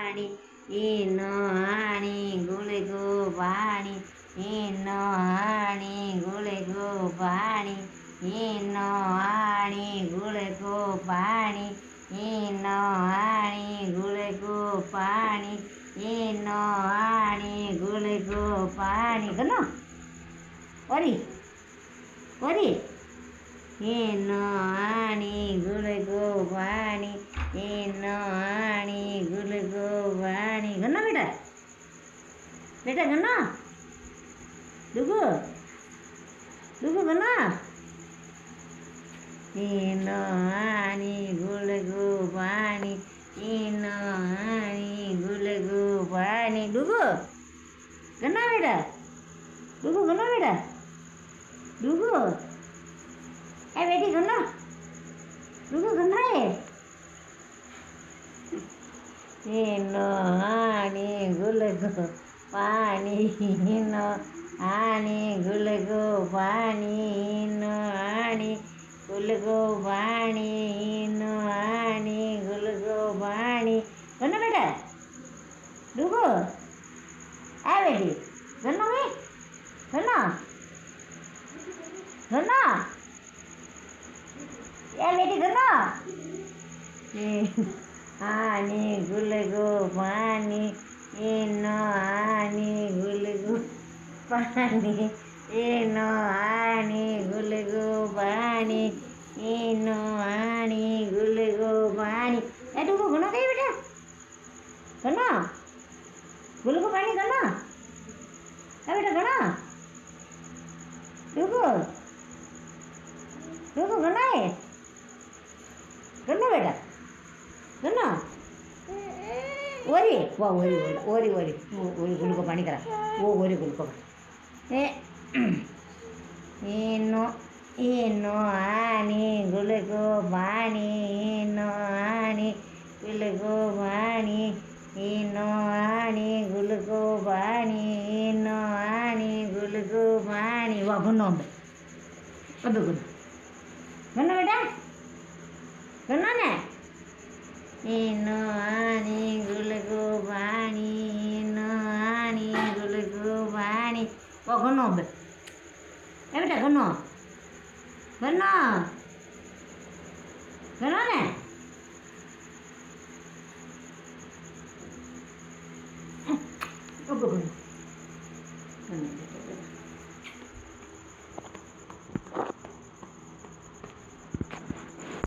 પાણી એનો હાણી ગુલે ગો પાણી એનો હાણી ગુલે ગો પાણી એનો હાણી ગુલે ગો પાણી એનો હાણી ગુલે ગો પાણી એનો હાણી ગુલે ગો પાણી ગનો ઓરી ઓરી એનો હાણી ગુલે ગો પાણી એનો હાણી ગુલે ગો પાણી ગનો બેટા બેટા ગનો ડુગુ ડુગુ ગનો એનો હાણી ગુલે ગો પાણી એનો હાણી ગુલે ગો પાણી ડુગુ ગનો બેટા ડુગુ ગનો બેટા ડુગુ એ બેટી ગનો ડુગુ ગનો એનો હાણી ગુલે ગો પાણી એનો હાણી ગુલે ગો પાણી એનો હાણી ગુલે ગો પાણી એનો હાણી ગુલે ગો પાણી ગનો બેટા ડુગુ આ બેટી ગનો હે ગનો ગનો એ બેટી ગનો હાણી ગુલે ગો પાણી એનો હાણી ગુલે ગો પાણી એનો હાણી ગુલે ગો પાણી એનો હાણી ગુલે ગો પાણી એ ડુગુ ગનો કઈ બેટા ગનો ગુલે ગો પાણી ગનો એ બેટા ગનો ડુગુ ડુગુ ગનો એ ગનો બેટા ગનો ओरी वाह ओरी ओरी ओरी ओरी गुल को पानी करा वो ओरी गुल को एनो एनो हानी गुले गो पानी एनो हानी गुले गो पानी एनो हानी गुले गो पानी एनो हानी गुले गो पानी वाह गनो अब गनो गनो बेटा गनो ने एनो हानी गुले गो पानी एनो हानी गुले गो पानी ओ गनो बे ए बेटा गनो गनो गनो ने अब गनो